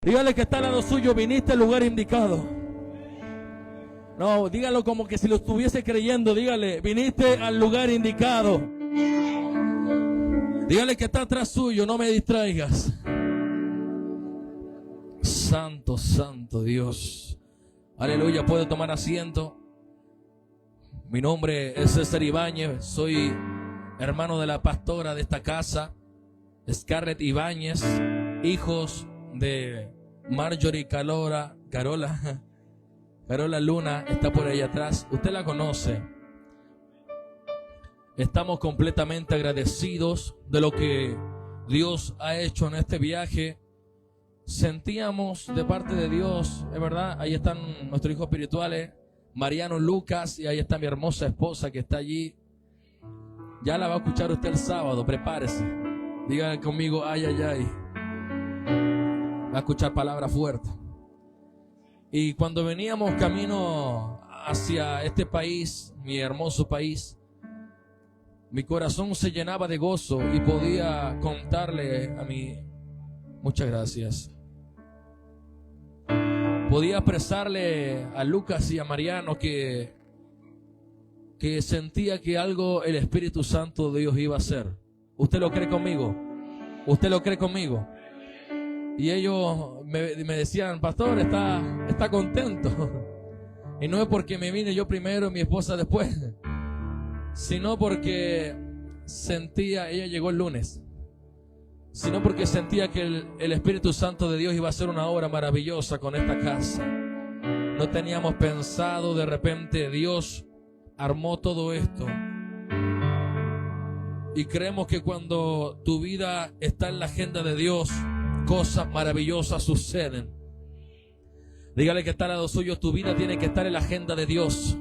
Dígale que está al lado suyo, viniste al lugar indicado. No, dígalo como que si lo estuviese creyendo. Dígale, viniste al lugar indicado. Dígale que está atrás suyo, no me distraigas. Santo, santo Dios. Aleluya, puede tomar asiento. Mi nombre es César Ibáñez, soy hermano de la pastora de esta casa, Scarlett Ibáñez, hijos de Marjorie Carola Luna, está por ahí atrás, usted la conoce. Estamos completamente agradecidos de lo que Dios ha hecho en este viaje. Sentíamos de parte de Dios, es verdad, ahí están nuestros hijos espirituales, Mariano, Lucas, y ahí está mi hermosa esposa que está allí. Ya la va a escuchar usted el sábado, prepárese. Digan conmigo, ay, ay, ay. Va a escuchar palabras fuertes. Y cuando veníamos camino hacia este país, mi hermoso país, mi corazón se llenaba de gozo y podía contarle a mi... Muchas gracias. Podía expresarle a Lucas y a Mariano que sentía que algo el Espíritu Santo de Dios iba a hacer. ¿Usted lo cree conmigo? ¿Usted lo cree conmigo? Y ellos me decían, pastor, está contento. Y no es porque me vine yo primero y mi esposa después, sino porque sentía, ella llegó el lunes, sino porque sentía que el Espíritu Santo de Dios iba a hacer una obra maravillosa con esta casa. No teníamos pensado, de repente Dios armó todo esto. Y creemos que cuando tu vida está en la agenda de Dios, cosas maravillosas suceden. Dígale que está al lado suyo, tu vida tiene que estar en la agenda de Dios.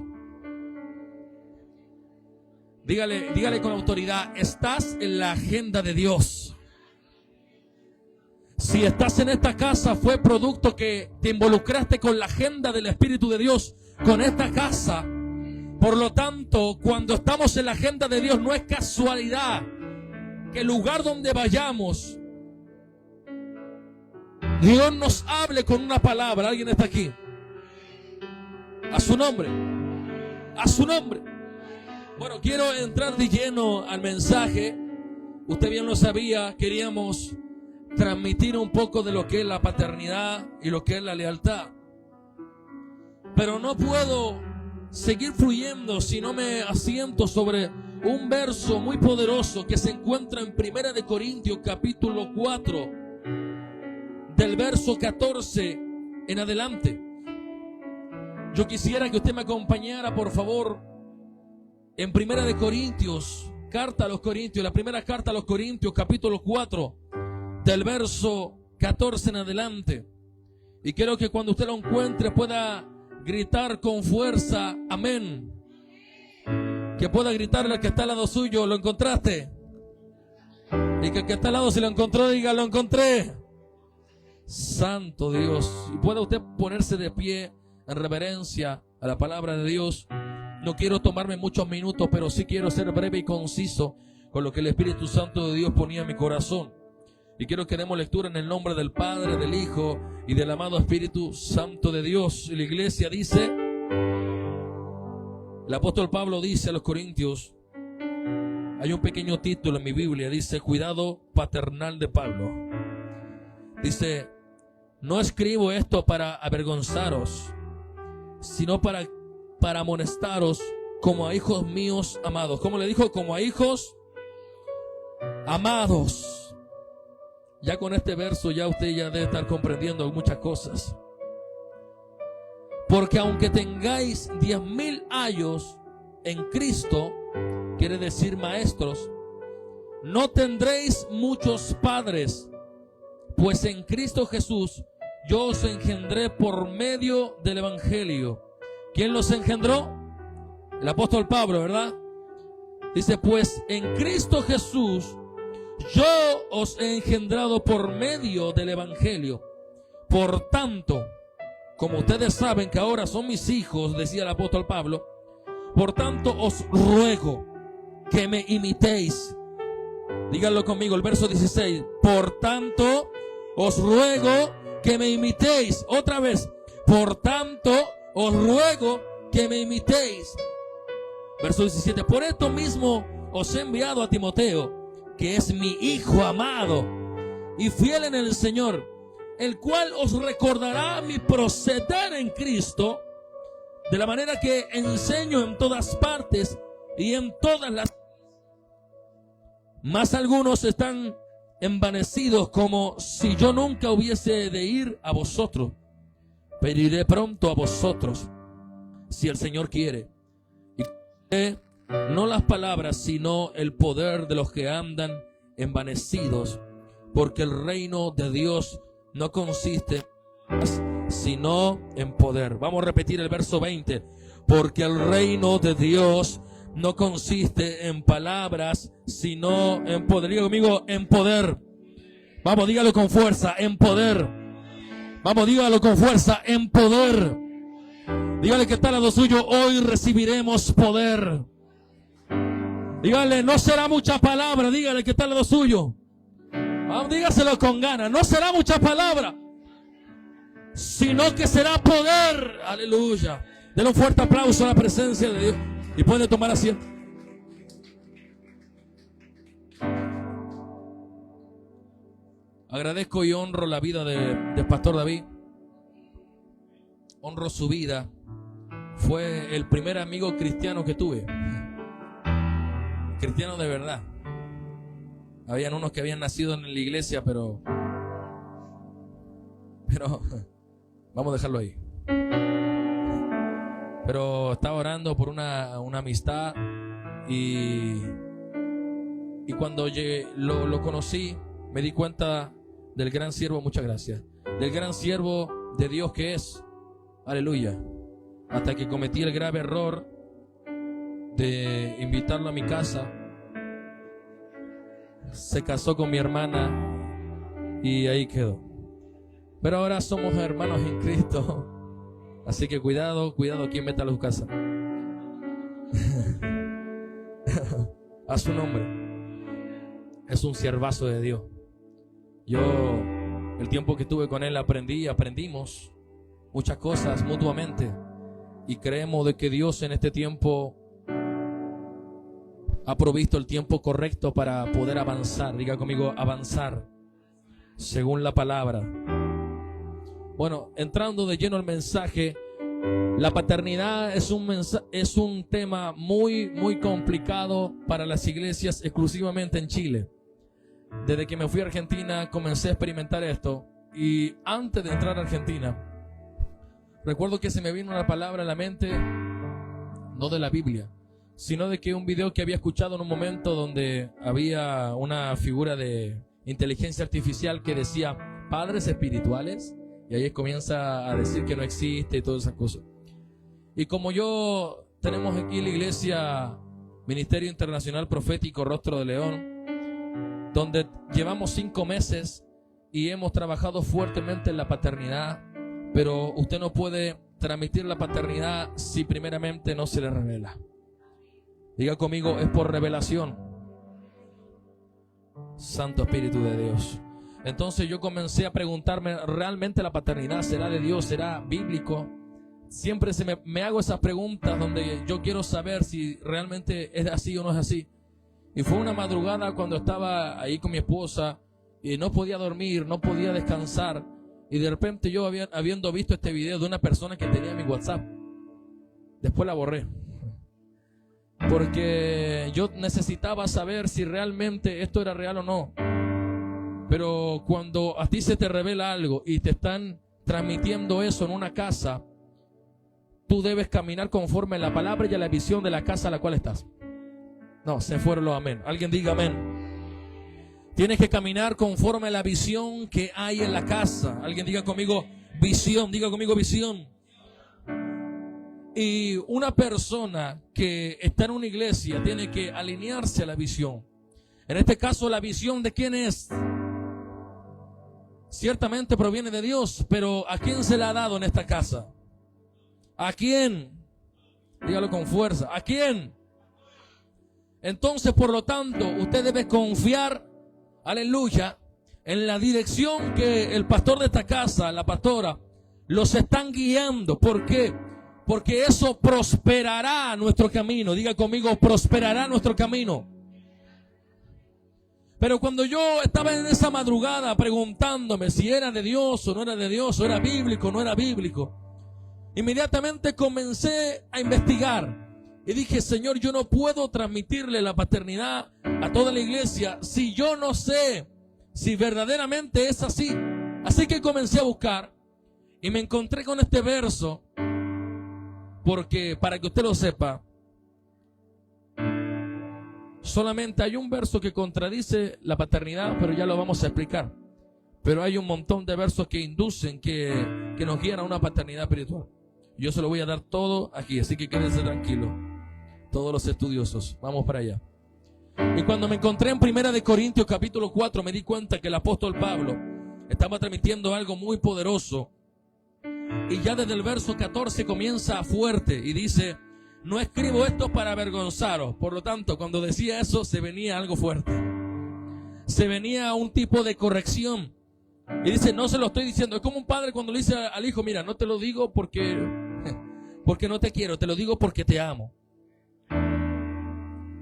Dígale con autoridad, estás en la agenda de Dios. Si estás en esta casa, fue producto que te involucraste con la agenda del Espíritu de Dios, con esta casa. Por lo tanto, cuando estamos en la agenda de Dios, no es casualidad que el lugar donde vayamos, Dios nos hable con una palabra. ¿Alguien está aquí? A su nombre. A su nombre. Bueno, quiero entrar de lleno al mensaje. Usted bien lo sabía, queríamos transmitir un poco de lo que es la paternidad y lo que es la lealtad. Pero no puedo seguir fluyendo si no me asiento sobre un verso muy poderoso que se encuentra en 1 de Corintios capítulo 4, del verso 14 en adelante. Yo quisiera que usted me acompañara, por favor, en 1 de Corintios, carta a los Corintios, la primera carta a los Corintios, capítulo 4, del verso 14 en adelante. Y quiero que cuando usted lo encuentre pueda gritar con fuerza, amén. Que pueda gritarle al que está al lado suyo, ¿lo encontraste? Y que el que está al lado, si lo encontró, diga, lo encontré. Santo Dios. Y pueda usted ponerse de pie en reverencia a la palabra de Dios. No quiero tomarme muchos minutos, pero sí quiero ser breve y conciso con lo que el Espíritu Santo de Dios ponía en mi corazón. Y quiero que demos lectura en el nombre del Padre, del Hijo y del amado Espíritu Santo de Dios. Y la iglesia dice, el apóstol Pablo dice a los Corintios, hay un pequeño título en mi Biblia, dice, cuidado paternal de Pablo. Dice, no escribo esto para avergonzaros, sino para amonestaros como a hijos míos amados. ¿Cómo le dijo? Como a hijos amados. Ya con este verso ya usted ya debe estar comprendiendo muchas cosas. Porque aunque tengáis 10,000 años en Cristo, quiere decir maestros, no tendréis muchos padres, pues en Cristo Jesús yo os engendré por medio del Evangelio. ¿Quién los engendró? El apóstol Pablo, ¿verdad? Dice, pues en Cristo Jesús yo os he engendrado por medio del Evangelio. Por tanto, como ustedes saben que ahora son mis hijos, decía el apóstol Pablo, por tanto os ruego que me imitéis. Díganlo conmigo, el verso 16. Por tanto os ruego que me imitéis. Otra vez. Por tanto, os ruego que me imitéis. Verso 17. Por esto mismo os he enviado a Timoteo, que es mi hijo amado y fiel en el Señor, el cual os recordará mi proceder en Cristo, de la manera que enseño en todas partes y en todas las... Mas algunos están envanecidos, como si yo nunca hubiese de ir a vosotros, pero iré pronto a vosotros, si el Señor quiere. Y no las palabras, sino el poder de los que andan envanecidos, porque el reino de Dios no consiste sino en poder. Vamos a repetir el verso 20. Porque el reino de Dios no consiste en palabras, sino en poder. Diga conmigo, en poder. Vamos, dígalo con fuerza, en poder. Vamos, dígalo con fuerza, en poder. Dígale que está al lado suyo, hoy recibiremos poder. Dígale, no será mucha palabra. Dígale que está al lado suyo. Vamos, dígaselo con ganas. No será mucha palabra, sino que será poder. Aleluya. Denle un fuerte aplauso a la presencia de Dios. Y puede tomar asiento. Agradezco y honro la vida del pastor David. Honro su vida. Fue el primer amigo cristiano que tuve. Cristiano de verdad. Habían unos que habían nacido en la iglesia, pero vamos a dejarlo ahí. Pero estaba orando por una amistad y cuando lo conocí, me di cuenta del gran siervo, muchas gracias, del gran siervo de Dios que es. Aleluya. Hasta que cometí el grave error de invitarlo a mi casa. Se casó con mi hermana y ahí quedó. Pero ahora somos hermanos en Cristo. Así que cuidado quien meta a su casa. A su nombre. Es un siervazo de Dios. Yo, el tiempo que estuve con él, aprendimos muchas cosas mutuamente. Y creemos de que Dios en este tiempo ha provisto el tiempo correcto para poder avanzar. Diga conmigo, avanzar según la palabra. Bueno, entrando de lleno al mensaje, la paternidad es un tema muy complicado para las iglesias, exclusivamente en Chile. Desde que me fui a Argentina comencé a experimentar esto, y antes de entrar a Argentina recuerdo que se me vino una palabra a la mente, no de la Biblia, sino de que un video que había escuchado en un momento donde había una figura de inteligencia artificial que decía padres espirituales. Y ahí comienza a decir que no existe y todas esas cosas. Y como tenemos aquí en la iglesia Ministerio Internacional Profético Rostro de León, donde llevamos 5 meses y hemos trabajado fuertemente en la paternidad, pero usted no puede transmitir la paternidad si primeramente no se le revela. Diga conmigo, es por revelación. Santo Espíritu de Dios. Entonces yo comencé a preguntarme, ¿realmente la paternidad será de Dios? ¿Será bíblico? Siempre me hago esas preguntas donde yo quiero saber si realmente es así o no es así. Y fue una madrugada cuando estaba ahí con mi esposa y no podía dormir, no podía descansar. Y de repente yo habiendo visto este video de una persona que tenía mi WhatsApp, después la borré. Porque yo necesitaba saber si realmente esto era real o no. Pero cuando a ti se te revela algo y te están transmitiendo eso en una casa, tú debes caminar conforme a la palabra y a la visión de la casa a la cual estás. No, se fueron los amén. Alguien diga amén. Tienes que caminar conforme a la visión que hay en la casa. Alguien diga conmigo visión. Diga conmigo visión. Y una persona que está en una iglesia tiene que alinearse a la visión. En este caso, la visión de quién es. Ciertamente proviene de Dios, pero ¿a quién se la ha dado en esta casa? ¿A quién? Dígalo con fuerza. ¿A quién? Entonces, por lo tanto, usted debe confiar, aleluya, en la dirección que el pastor de esta casa, la pastora, los están guiando. ¿Por qué? Porque eso prosperará nuestro camino. Diga conmigo, prosperará nuestro camino. Pero cuando yo estaba en esa madrugada preguntándome si era de Dios o no era de Dios, o era bíblico o no era bíblico, inmediatamente comencé a investigar. Y dije, Señor, yo no puedo transmitirle la paternidad a toda la iglesia si yo no sé si verdaderamente es así. Así que comencé a buscar y me encontré con este verso, porque para que usted lo sepa, solamente hay un verso que contradice la paternidad, pero ya lo vamos a explicar. Pero hay un montón de versos que inducen, que nos guían a una paternidad espiritual. Yo se lo voy a dar todo aquí, así que quédense tranquilos, todos los estudiosos. Vamos para allá. Y cuando me encontré en 1 Corintios capítulo 4, me di cuenta que el apóstol Pablo estaba transmitiendo algo muy poderoso. Y ya desde el verso 14 comienza fuerte y dice, no escribo esto para avergonzaros. Por lo tanto, cuando decía eso, se venía algo fuerte. Se venía un tipo de corrección. Y dice, no se lo estoy diciendo. Es como un padre cuando le dice al hijo, mira, no te lo digo porque no te quiero, te lo digo porque te amo.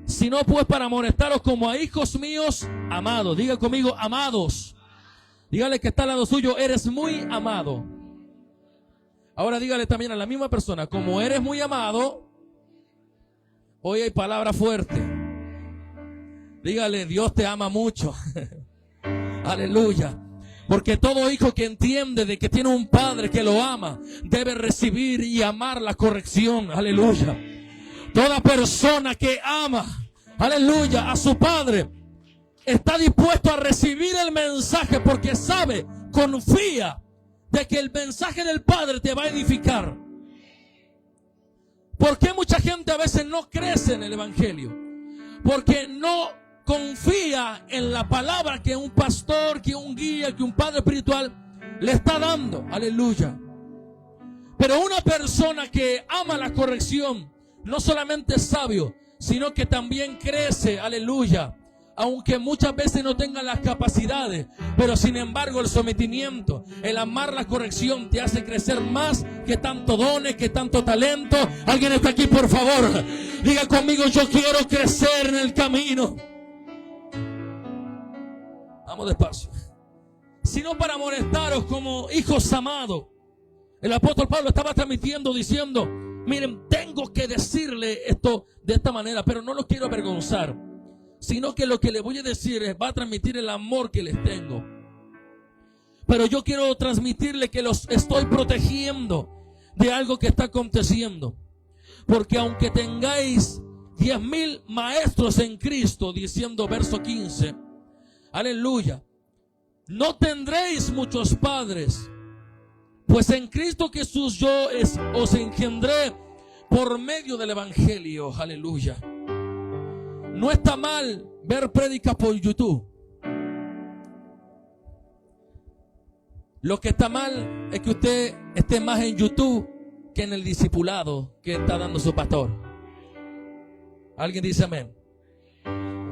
Sino pues para amonestaros como a hijos míos amados. Diga conmigo, amados. Dígale que está al lado suyo, eres muy amado. Ahora dígale también a la misma persona, como eres muy amado. Hoy hay palabra fuerte. Dígale, Dios te ama mucho. Aleluya. Porque todo hijo que entiende de que tiene un padre que lo ama, debe recibir y amar la corrección. Aleluya. Toda persona que ama, aleluya, a su padre, está dispuesto a recibir el mensaje porque sabe, confía de que el mensaje del padre te va a edificar. ¿Por qué mucha gente a veces no crece en el evangelio? Porque no confía en la palabra que un pastor, que un guía, que un padre espiritual le está dando. Aleluya. Pero una persona que ama la corrección no solamente es sabio, sino que también crece. Aleluya. Aunque muchas veces no tengan las capacidades, pero sin embargo el sometimiento, el amar la corrección te hace crecer más que tanto dones, que tanto talento. ¿Alguien está aquí, por favor? Diga conmigo, yo quiero crecer en el camino. Vamos despacio. Sino para amonestaros como hijos amados. El apóstol Pablo estaba transmitiendo diciendo, miren, tengo que decirle esto de esta manera, pero no los quiero avergonzar, sino que lo que les voy a decir va a transmitir el amor que les tengo. Pero yo quiero transmitirle que los estoy protegiendo de algo que está aconteciendo. Porque aunque tengáis 10,000 maestros en Cristo, diciendo verso 15, aleluya, no tendréis muchos padres, pues en Cristo Jesús yo os engendré por medio del evangelio. Aleluya. No está mal ver prédicas por YouTube. Lo que está mal es que usted esté más en YouTube que en el discipulado que está dando su pastor. ¿Alguien dice amén?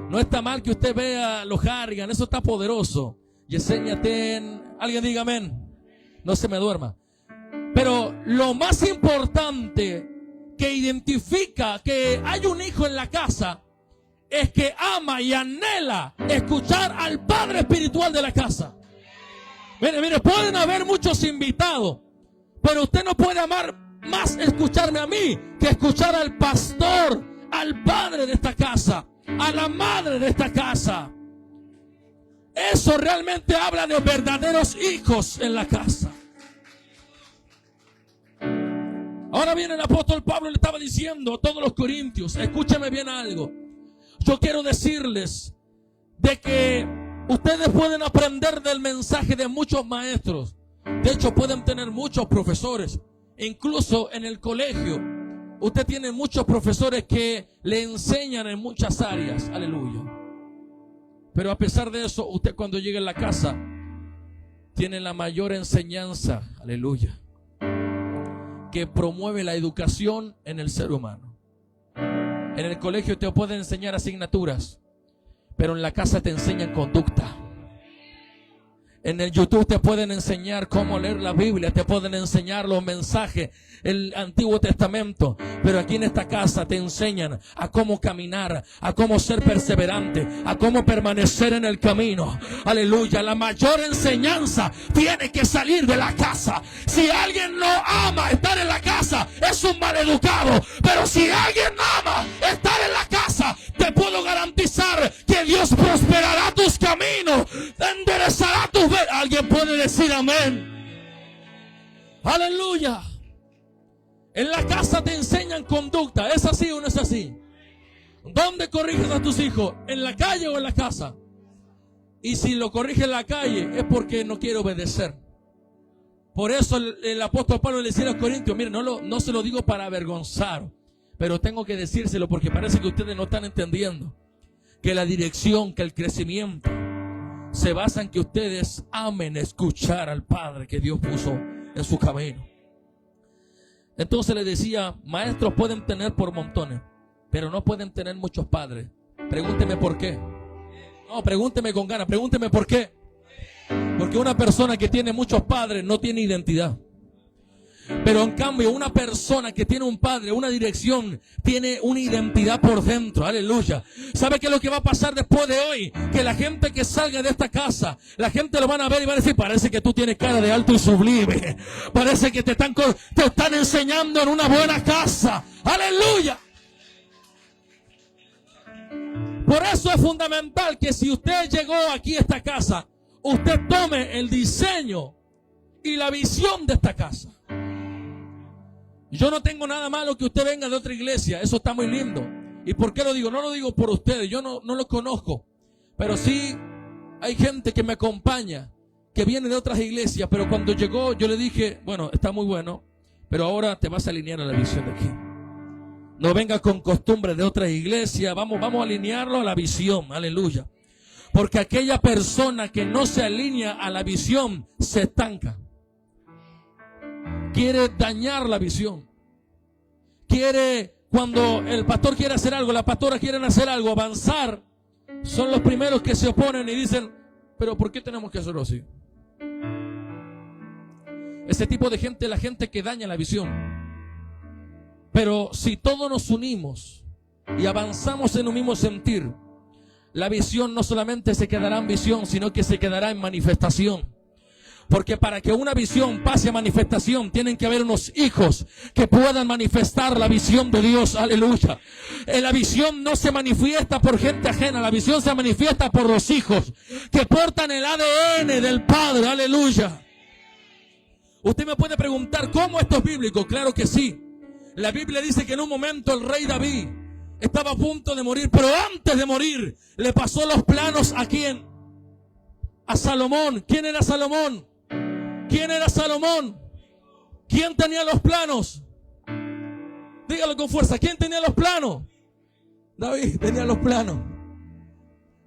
No está mal que usted vea los Harrigan, eso está poderoso. Yesenia Ten, alguien diga amén. No se me duerma. Pero lo más importante que identifica que hay un hijo en la casa es que ama y anhela escuchar al padre espiritual de la casa. Mire, pueden haber muchos invitados, pero usted no puede amar más escucharme a mí que escuchar al pastor, al padre de esta casa, a la madre de esta casa. Eso realmente habla de verdaderos hijos en la casa. Ahora viene el apóstol Pablo, le estaba diciendo a todos los corintios, escúchame bien algo. Yo quiero decirles de que ustedes pueden aprender del mensaje de muchos maestros. De hecho, pueden tener muchos profesores. Incluso en el colegio, usted tiene muchos profesores que le enseñan en muchas áreas. Aleluya. Pero a pesar de eso, usted cuando llega a la casa, tiene la mayor enseñanza. Aleluya. Que promueve la educación en el ser humano. En el colegio te pueden enseñar asignaturas, pero en la casa te enseñan conducta. En el YouTube te pueden enseñar cómo leer la Biblia, te pueden enseñar los mensajes, el Antiguo Testamento. Pero aquí en esta casa te enseñan a cómo caminar, a cómo ser perseverante, a cómo permanecer en el camino. Aleluya. La mayor enseñanza tiene que salir de la casa. Si alguien no ama estar en la casa, es un maleducado. Pero si alguien ama estar en la casa, te puedo garantizar que Dios prosperará tus caminos, enderezará tus veredas. Alguien puede decir amén. Aleluya. En la casa te enseñan conducta. ¿Es así o no es así? ¿Dónde corriges a tus hijos? ¿En la calle o en la casa? Y si lo corrige en la calle es porque no quiere obedecer. Por eso el apóstol Pablo le decía a los corintios: miren, no se lo digo para avergonzar, pero tengo que decírselo porque parece que ustedes no están entendiendo que la dirección, que el crecimiento se basa en que ustedes amen escuchar al Padre que Dios puso en su camino. Entonces le decía: maestros pueden tener por montones, pero no pueden tener muchos padres. Pregúnteme por qué. No, pregúnteme con ganas, pregúnteme por qué. Porque una persona que tiene muchos padres no tiene identidad. Pero en cambio una persona que tiene un padre, una dirección, tiene una identidad por dentro. Aleluya. ¿Sabe qué es lo que va a pasar después de hoy? Que la gente que salga de esta casa, la gente lo van a ver y van a decir: parece que tú tienes cara de alto y sublime. Parece que te están enseñando en una buena casa. Aleluya. Por eso es fundamental que si usted llegó aquí a esta casa, usted tome el diseño y la visión de esta casa. Yo no tengo nada malo que usted venga de otra iglesia. Eso está muy lindo. ¿Y por qué lo digo? No lo digo por ustedes. Yo no lo conozco. Pero sí hay gente que me acompaña, que viene de otras iglesias. Pero cuando llegó yo le dije: bueno, está muy bueno, pero ahora te vas a alinear a la visión de aquí. No venga con costumbres de otra iglesia. Vamos a alinearlo a la visión. Aleluya. Porque aquella persona que no se alinea a la visión se estanca. Quiere dañar la visión. Cuando el pastor quiere hacer algo, la pastora quieren hacer algo, avanzar, son los primeros que se oponen y dicen: pero ¿por qué tenemos que hacerlo así? Ese tipo de gente es la gente que daña la visión. Pero si todos nos unimos y avanzamos en un mismo sentir, la visión no solamente se quedará en visión, sino que se quedará en manifestación. Porque para que una visión pase a manifestación, tienen que haber unos hijos que puedan manifestar la visión de Dios. Aleluya. La visión no se manifiesta por gente ajena. La visión se manifiesta por los hijos que portan el ADN del Padre. Aleluya. Usted me puede preguntar: ¿cómo esto es bíblico? Claro que sí. La Biblia dice que en un momento el rey David estaba a punto de morir, pero antes de morir le pasó los planos ¿a quién? A Salomón. ¿Quién era Salomón? ¿Quién era Salomón? ¿Quién tenía los planos? Dígalo con fuerza. ¿Quién tenía los planos? David tenía los planos.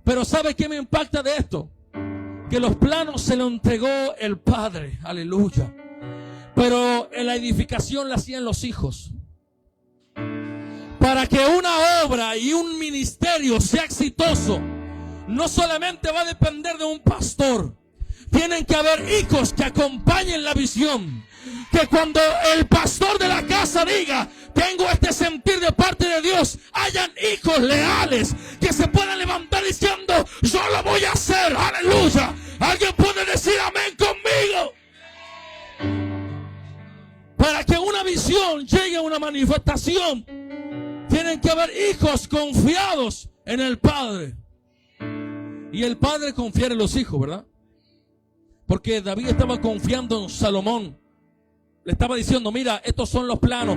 Pero ¿sabe qué me impacta de esto? Que los planos se los entregó el Padre. Aleluya. Pero en la edificación la hacían los hijos. Para que una obra y un ministerio sea exitoso, no solamente va a depender de un pastor. Tienen que haber hijos que acompañen la visión. Que cuando el pastor de la casa diga: tengo este sentir de parte de Dios, hayan hijos leales que se puedan levantar diciendo: yo lo voy a hacer. Aleluya. Alguien puede decir amén conmigo. Para que una visión llegue a una manifestación, tienen que haber hijos confiados en el Padre. Y el Padre confiar en los hijos, ¿verdad? Porque David estaba confiando en Salomón. Le estaba diciendo: mira, estos son los planos.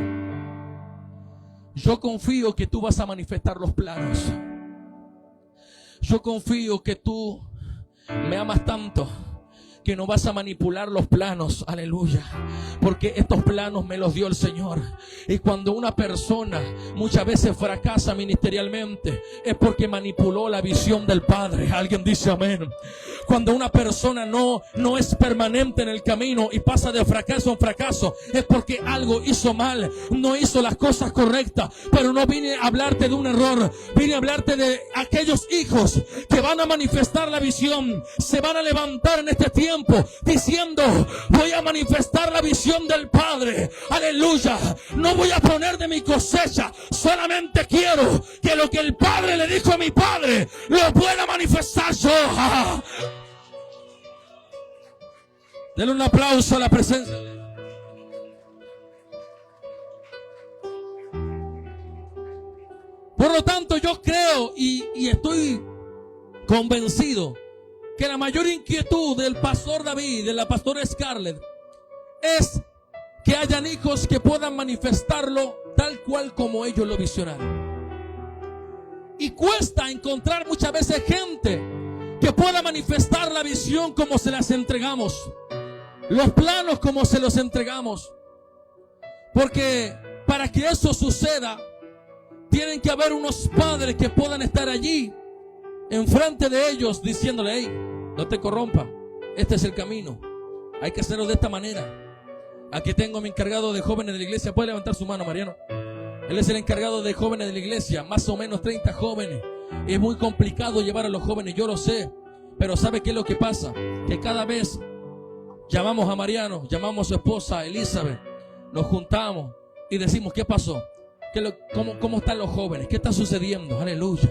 Yo confío que tú vas a manifestar los planos. Yo confío que tú me amas tanto que no vas a manipular los planos, aleluya, porque estos planos me los dio el Señor. Y cuando una persona muchas veces fracasa ministerialmente, es porque manipuló la visión del Padre. Alguien dice amén. Cuando una persona no es permanente en el camino y pasa de fracaso en fracaso, es porque algo hizo mal, no hizo las cosas correctas. Pero no vine a hablarte de un error, vine a hablarte de aquellos hijos que van a manifestar la visión, se van a levantar en este tiempo diciendo: voy a manifestar la visión del Padre, aleluya. No voy a poner de mi cosecha, solamente quiero que lo que el Padre le dijo a mi Padre lo pueda manifestar yo. Denle un aplauso a la presencia. Por lo tanto, yo creo y estoy convencido que la mayor inquietud del pastor David, de la pastora Scarlett, es que hayan hijos que puedan manifestarlo tal cual como ellos lo visionaron. Y cuesta encontrar muchas veces gente que pueda manifestar la visión como se las entregamos, los planos como se los entregamos. Porque para que eso suceda, tienen que haber unos padres que puedan estar allí enfrente de ellos diciéndole: hey, no te corrompa, este es el camino, hay que hacerlo de esta manera. Aquí tengo a mi encargado de jóvenes de la iglesia. Puede levantar su mano, Mariano. Él es el encargado de jóvenes de la iglesia, más o menos 30 jóvenes. Es muy complicado llevar a los jóvenes, yo lo sé, pero ¿sabe qué es lo que pasa? Que cada vez llamamos a Mariano, llamamos a su esposa Elizabeth, nos juntamos y decimos: ¿qué pasó? ¿Cómo están los jóvenes? ¿Qué está sucediendo? Aleluya.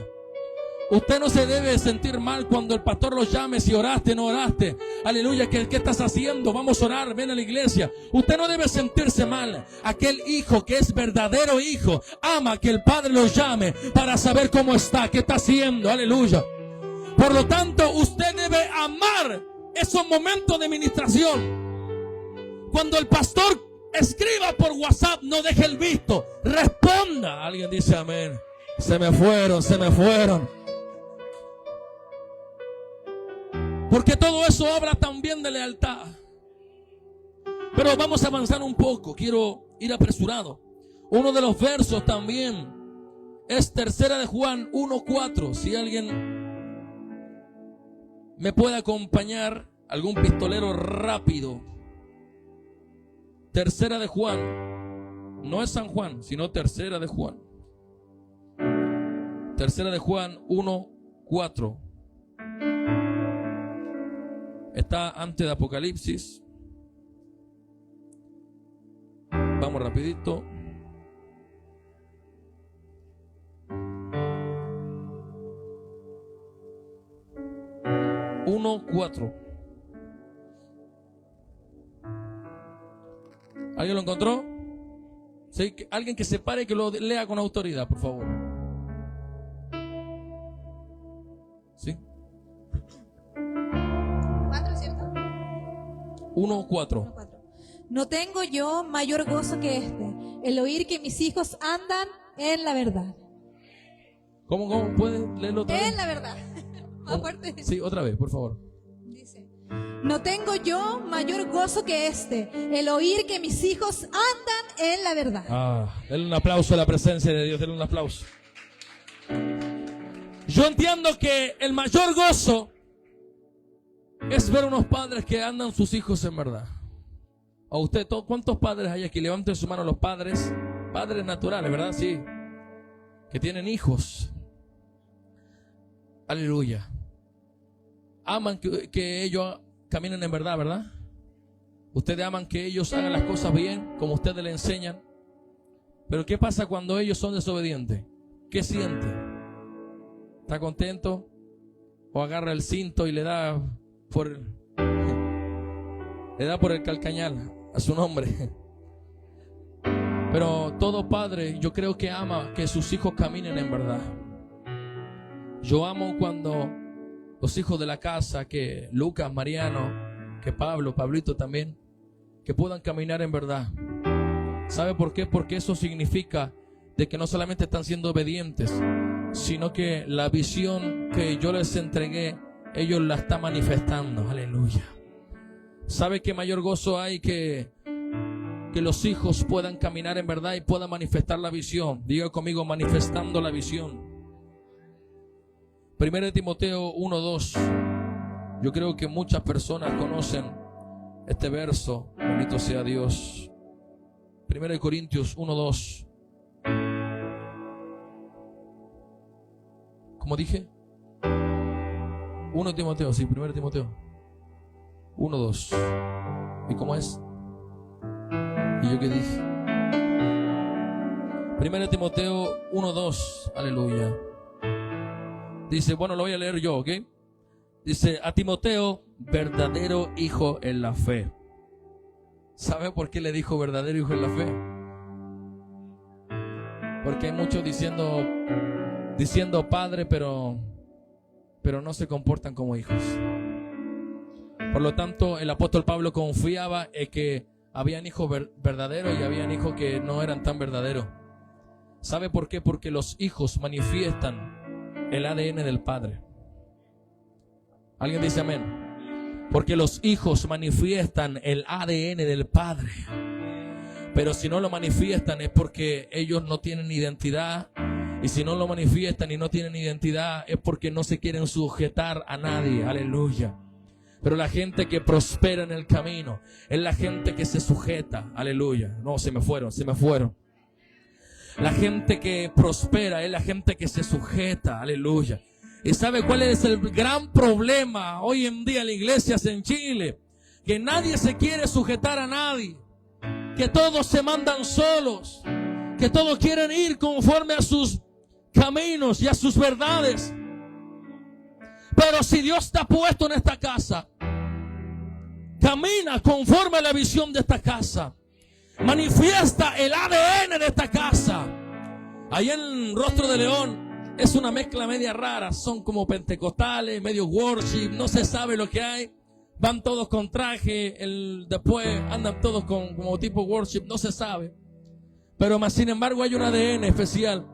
Usted no se debe sentir mal cuando el pastor los llame, si oraste, no oraste. Aleluya, ¿qué estás haciendo? Vamos a orar, ven a la iglesia. Usted no debe sentirse mal. Aquel hijo que es verdadero hijo ama que el padre los llame para saber cómo está, qué está haciendo. Aleluya. Por lo tanto, usted debe amar esos momentos de ministración. Cuando el pastor escriba por WhatsApp, no deje el visto, responda. Alguien dice amén. Se me fueron. Porque todo eso habla también de lealtad. Pero vamos a avanzar un poco. Quiero ir apresurado. Uno de los versos también es Tercera de Juan 1:4. Si alguien me puede acompañar, algún pistolero rápido. Tercera de Juan. No es San Juan, sino Tercera de Juan. Tercera de Juan 1:4. Está antes de Apocalipsis. Vamos rapidito. ¿Alguien lo encontró? ¿Sí? Alguien que se pare y que lo lea con autoridad, por favor. ¿Sí? 4, ¿cierto? 1:4. No tengo yo mayor gozo que este, el oír que mis hijos andan en la verdad. ¿Cómo puede leerlo otra vez? En la verdad. Más fuerte. Sí, otra vez, por favor. Dice: no tengo yo mayor gozo que este, el oír que mis hijos andan en la verdad. Denle un aplauso a la presencia de Dios, denle un aplauso. Yo entiendo que el mayor gozo es ver unos padres que andan sus hijos en verdad. A usted, ¿cuántos padres hay aquí? Levanten su mano los padres naturales, ¿verdad? Sí, que tienen hijos. Aleluya. Aman que ellos caminen en verdad, ¿verdad? Ustedes aman que ellos hagan las cosas bien, como ustedes le enseñan. Pero ¿qué pasa cuando ellos son desobedientes? ¿Qué siente? ¿Está contento? ¿O agarra el cinto y le da por el calcañal a su nombre? Pero todo padre, yo creo que ama que sus hijos caminen en verdad. Yo amo cuando los hijos de la casa, que Lucas, Mariano, que Pablito también, que puedan caminar en verdad. ¿Sabe por qué? Porque eso significa de que no solamente están siendo obedientes, sino que la visión que yo les entregué, ellos la están manifestando. Aleluya. ¿Sabe qué mayor gozo hay que los hijos puedan caminar en verdad y puedan manifestar la visión? Diga conmigo, manifestando la visión. 1 Timoteo 1:2. Yo creo que muchas personas conocen este verso. Bendito sea Dios. 1 Corintios 1:2. ¿Cómo dije? 1 Timoteo, sí, 1 Timoteo 1:2. ¿Y cómo es? ¿Y yo qué dije? 1 Timoteo 1:2. Aleluya. Dice, bueno, lo voy a leer yo, ¿ok? Dice, a Timoteo, verdadero hijo en la fe. ¿Sabe por qué le dijo verdadero hijo en la fe? Porque hay muchos diciendo padre, pero no se comportan como hijos. Por lo tanto, el apóstol Pablo confiaba en que habían hijos verdaderos y habían hijos que no eran tan verdaderos. ¿Sabe por qué? Porque los hijos manifiestan el ADN del padre. ¿Alguien dice amén? Porque los hijos manifiestan el ADN del padre. Pero si no lo manifiestan es porque ellos no tienen identidad. Y si no lo manifiestan y no tienen identidad es porque no se quieren sujetar a nadie. Aleluya. Pero la gente que prospera en el camino es la gente que se sujeta. Aleluya. No, se me fueron. La gente que prospera es la gente que se sujeta. Aleluya. ¿Y sabe cuál es el gran problema hoy en día en las iglesias en Chile? Que nadie se quiere sujetar a nadie. Que todos se mandan solos. Que todos quieren ir conforme a sus caminos y a sus verdades. Pero si Dios te ha puesto en esta casa, camina conforme a la visión de esta casa. Manifiesta el ADN de esta casa. Ahí en Rostro de León es una mezcla media rara. Son como pentecostales, medio worship, no se sabe lo que hay. Van todos con traje, después andan todos como tipo worship, no se sabe. Pero más sin embargo hay un ADN especial.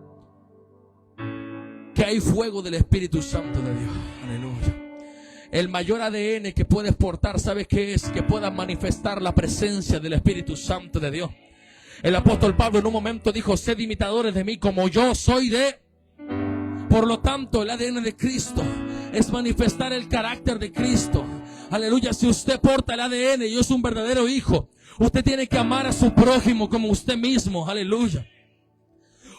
Que hay fuego del Espíritu Santo de Dios. Aleluya. El mayor ADN que puedes portar, ¿sabes qué es? Que puedas manifestar la presencia del Espíritu Santo de Dios. El apóstol Pablo en un momento dijo, sed imitadores de mí como yo soy de... Por lo tanto, el ADN de Cristo es manifestar el carácter de Cristo. Aleluya. Si usted porta el ADN y es un verdadero hijo, usted tiene que amar a su prójimo como usted mismo. Aleluya.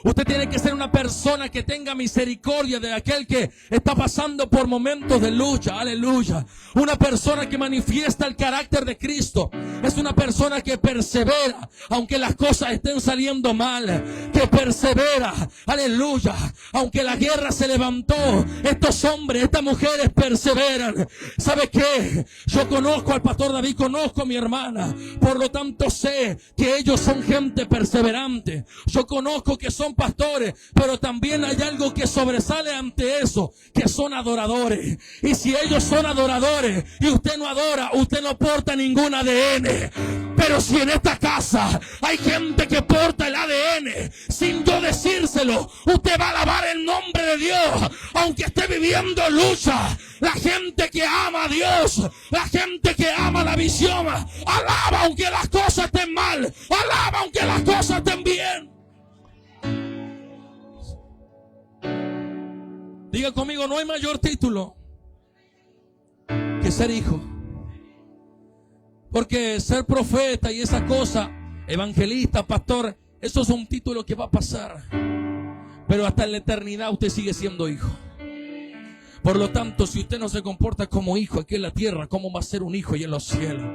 Usted tiene que ser una persona que tenga misericordia de aquel que está pasando por momentos de lucha. Aleluya. Una persona que manifiesta el carácter de Cristo. Es una persona que persevera aunque las cosas estén saliendo mal. Que persevera. Aleluya. Aunque la guerra se levantó, estos hombres, estas mujeres perseveran. ¿Sabe qué? Yo conozco al pastor David, conozco a mi hermana. Por lo tanto sé que ellos son gente perseverante. Yo conozco que son pastores, pero también hay algo que sobresale ante eso, que son adoradores. Y si ellos son adoradores y usted no adora, usted no porta ningún ADN. Pero si en esta casa hay gente que porta el ADN, sin yo decírselo, usted va a alabar el nombre de Dios, aunque esté viviendo lucha. La gente que ama a Dios, la gente que ama la visión, alaba aunque las cosas estén mal, alaba aunque las cosas estén bien. Diga conmigo, no hay mayor título que ser hijo. Porque ser profeta y esa cosa, evangelista, pastor, eso es un título que va a pasar. Pero hasta en la eternidad usted sigue siendo hijo. Por lo tanto, si usted no se comporta como hijo aquí en la tierra, ¿cómo va a ser un hijo y en los cielos?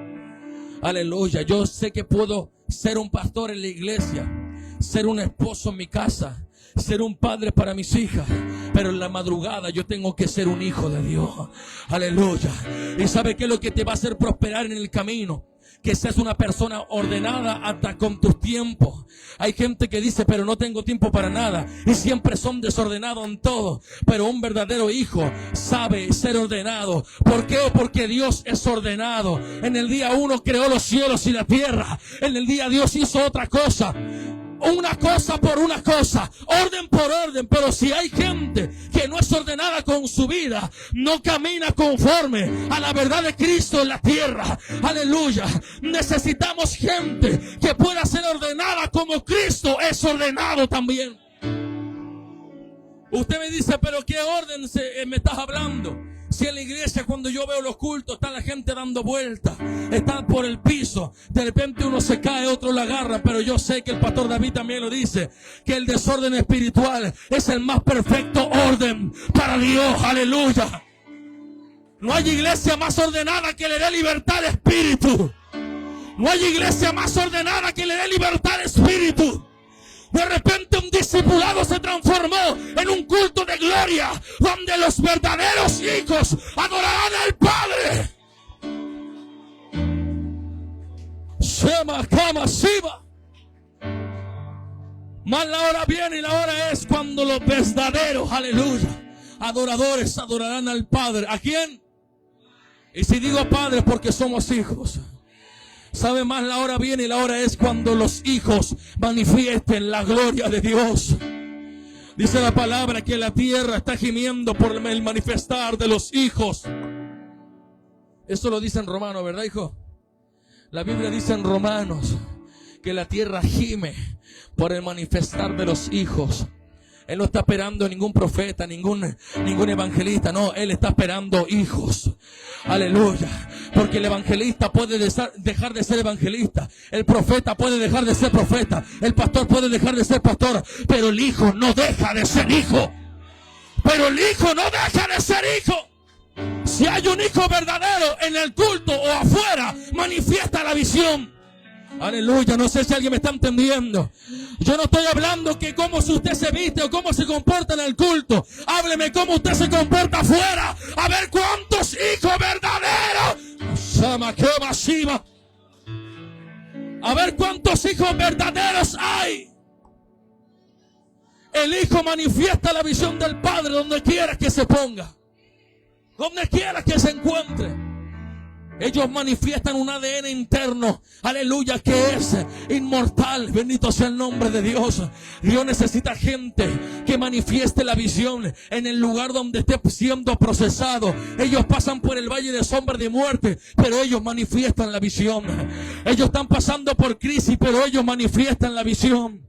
Aleluya. Yo sé que puedo ser un pastor en la iglesia, ser un esposo en mi casa, ser un padre para mis hijas, pero en la madrugada yo tengo que ser un hijo de Dios. Aleluya. ¿Y sabe qué es lo que te va a hacer prosperar en el camino? Que seas una persona ordenada hasta con tus tiempos. Hay gente que dice, pero no tengo tiempo para nada, y siempre son desordenados en todo. Pero un verdadero hijo sabe ser ordenado. ¿Por qué? Porque Dios es ordenado. En el día 1 creó los cielos y la tierra. En el día Dios hizo otra cosa. una cosa por una cosa, orden por orden. Pero si hay gente que no es ordenada con su vida, no camina conforme a la verdad de Cristo en la tierra, aleluya, necesitamos gente que pueda ser ordenada como Cristo es ordenado también. Usted me dice, pero ¿qué orden me estás hablando? Si en la iglesia, cuando yo veo los cultos, está la gente dando vueltas, está por el piso, de repente uno se cae, otro la agarra. Pero yo sé que el pastor David también lo dice, que el desorden espiritual es el más perfecto orden para Dios, aleluya. No hay iglesia más ordenada que le dé libertad de espíritu. No hay iglesia más ordenada que le dé libertad de espíritu. De repente un discipulado se transformó en un culto de gloria, donde los verdaderos hijos adorarán al Padre. Shema, Kama, Shiva. Mas la hora viene y la hora es cuando los verdaderos, aleluya, adoradores adorarán al Padre. ¿A quién? Y si digo Padre, porque somos hijos. ¿Sabe más? La hora viene y la hora es cuando los hijos manifiesten la gloria de Dios. Dice la palabra que la tierra está gimiendo por el manifestar de los hijos. Eso lo dice en Romanos, ¿verdad, hijo? La Biblia dice en Romanos que la tierra gime por el manifestar de los hijos. Él no está esperando ningún profeta, ningún evangelista. No, Él está esperando hijos. Aleluya. Porque el evangelista puede dejar de ser evangelista. El profeta puede dejar de ser profeta. El pastor puede dejar de ser pastor. Pero el hijo no deja de ser hijo. Pero el hijo no deja de ser hijo. Si hay un hijo verdadero en el culto o afuera, manifiesta la visión. Aleluya, no sé si alguien me está entendiendo. Yo no estoy hablando que cómo usted se viste o cómo se comporta en el culto. Hábleme cómo usted se comporta afuera. A ver cuántos hijos verdaderos. A ver cuántos hijos verdaderos hay. El hijo manifiesta la visión del Padre donde quiera que se ponga, donde quiera que se encuentre. Ellos manifiestan un ADN interno, aleluya, que es inmortal. Bendito sea el nombre de Dios. Dios necesita gente que manifieste la visión en el lugar donde esté siendo procesado. Ellos pasan por el valle de sombra de muerte, pero ellos manifiestan la visión. Ellos están pasando por crisis, pero ellos manifiestan la visión.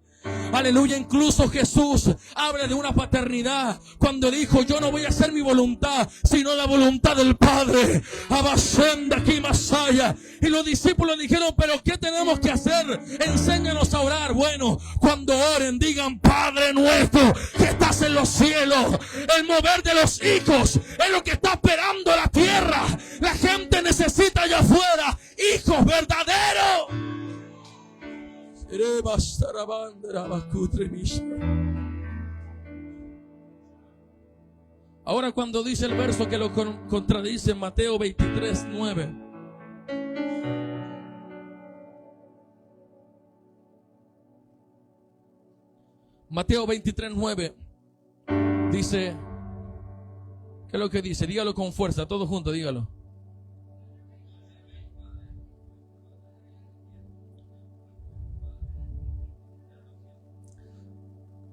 Aleluya, incluso Jesús habla de una paternidad cuando dijo: yo no voy a hacer mi voluntad, sino la voluntad del Padre. Abasenda aquí Masaya. Y los discípulos dijeron: pero ¿qué tenemos que hacer? Enséñanos a orar. Bueno, cuando oren, digan: Padre nuestro que estás en los cielos. El mover de los hijos es lo que está esperando la tierra. La gente necesita allá afuera hijos verdaderos. Ahora, cuando dice el verso que lo contradice, Mateo 23:9. Mateo 23:9 dice, ¿qué es lo que dice? Dígalo con fuerza, todos juntos, dígalo.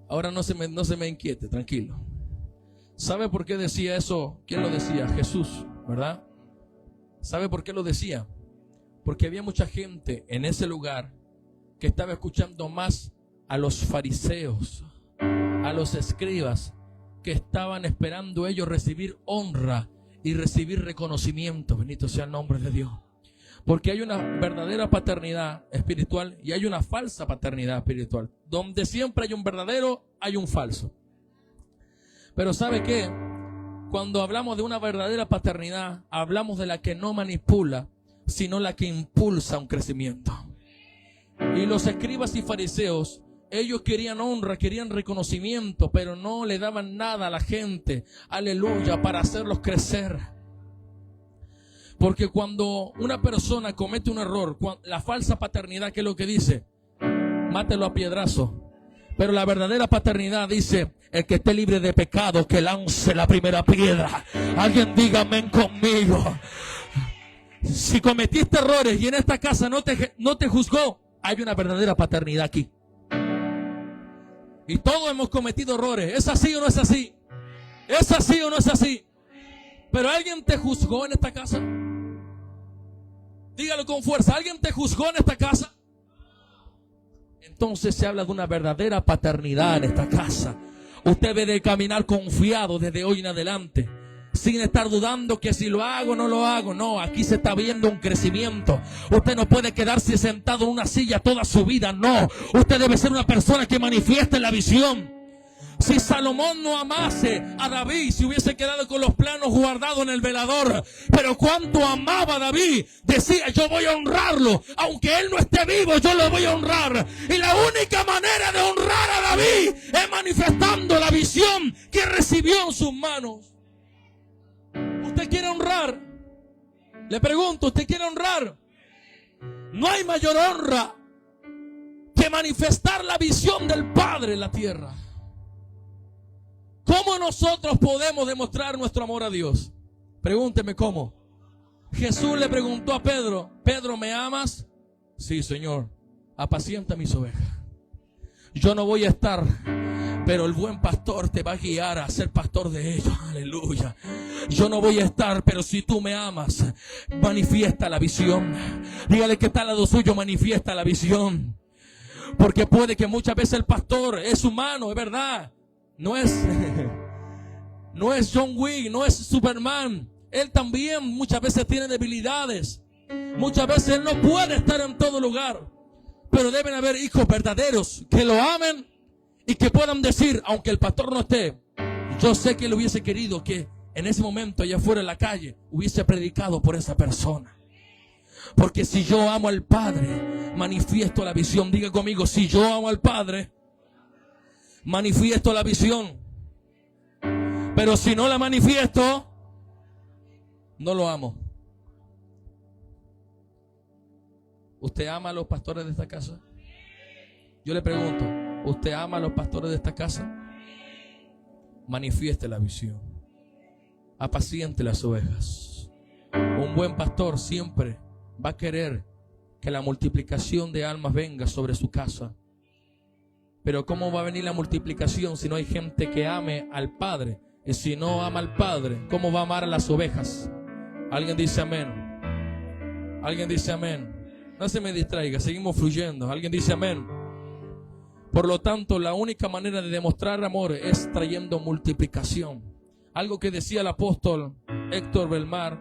Ahora no se me inquiete, tranquilo. ¿Sabe por qué decía eso? ¿Quién lo decía? Jesús, ¿verdad? ¿Sabe por qué lo decía? Porque había mucha gente en ese lugar que estaba escuchando más a los fariseos, a los escribas, que estaban esperando ellos recibir honra y recibir reconocimiento. Bendito sea el nombre de Dios. Porque hay una verdadera paternidad espiritual y hay una falsa paternidad espiritual. Donde siempre hay un verdadero, hay un falso. Pero ¿sabe qué? Cuando hablamos de una verdadera paternidad, hablamos de la que no manipula, sino la que impulsa un crecimiento. Y los escribas y fariseos, ellos querían honra, querían reconocimiento, pero no le daban nada a la gente, aleluya, para hacerlos crecer. Porque cuando una persona comete un error, la falsa paternidad, ¿qué es lo que dice? Mátelo a piedrazo. Pero la verdadera paternidad dice: el que esté libre de pecado, que lance la primera piedra. Alguien diga amén conmigo. Si cometiste errores y en esta casa no te juzgó, hay una verdadera paternidad aquí. Y todos hemos cometido errores. ¿Es así o no es así? ¿Es así o no es así? Pero ¿alguien te juzgó en esta casa? Dígalo con fuerza. ¿Alguien te juzgó en esta casa? Entonces se habla de una verdadera paternidad en esta casa. Usted debe de caminar confiado desde hoy en adelante, sin estar dudando que si lo hago o no lo hago. No, aquí se está viendo un crecimiento. Usted no puede quedarse sentado en una silla toda su vida. No, usted debe ser una persona que manifieste la visión. Si Salomón no amase a David, se hubiese quedado con los planos guardados en el velador. Pero cuánto amaba a David, decía: yo voy a honrarlo, aunque él no esté vivo, yo lo voy a honrar. Y la única manera de honrar a David es manifestando la visión que recibió en sus manos. ¿Usted quiere honrar? Le pregunto, ¿usted quiere honrar? No hay mayor honra que manifestar la visión del Padre en la tierra. ¿Cómo nosotros podemos demostrar nuestro amor a Dios? Pregúnteme cómo. Jesús le preguntó a Pedro: Pedro, ¿me amas? Sí, Señor. Apacienta mis ovejas. Yo no voy a estar, pero el buen pastor te va a guiar a ser pastor de ellos. Aleluya. Yo no voy a estar, pero si tú me amas, manifiesta la visión. Dígale que está al lado suyo: manifiesta la visión. Porque puede que muchas veces el pastor es humano, es verdad. No es John Wick, no es Superman. Él también muchas veces tiene debilidades. Muchas veces él no puede estar en todo lugar. Pero deben haber hijos verdaderos que lo amen y que puedan decir: aunque el pastor no esté, yo sé que él hubiese querido que en ese momento allá afuera en la calle hubiese predicado por esa persona. Porque si yo amo al Padre, manifiesto la visión. Diga conmigo: si yo amo al Padre, manifiesto la visión. Pero si no la manifiesto, no lo amo. ¿Usted ama a los pastores de esta casa? Yo le pregunto: ¿usted ama a los pastores de esta casa? Manifieste la visión. Apaciente las ovejas. Un buen pastor siempre va a querer que la multiplicación de almas venga sobre su casa. Pero ¿cómo va a venir la multiplicación si no hay gente que ame al Padre? Y si no ama al Padre, ¿cómo va a amar a las ovejas? Alguien dice amén. Alguien dice amén. No se me distraiga, seguimos fluyendo. Alguien dice amén. Por lo tanto, la única manera de demostrar amor es trayendo multiplicación. Algo que decía el apóstol Héctor Belmar: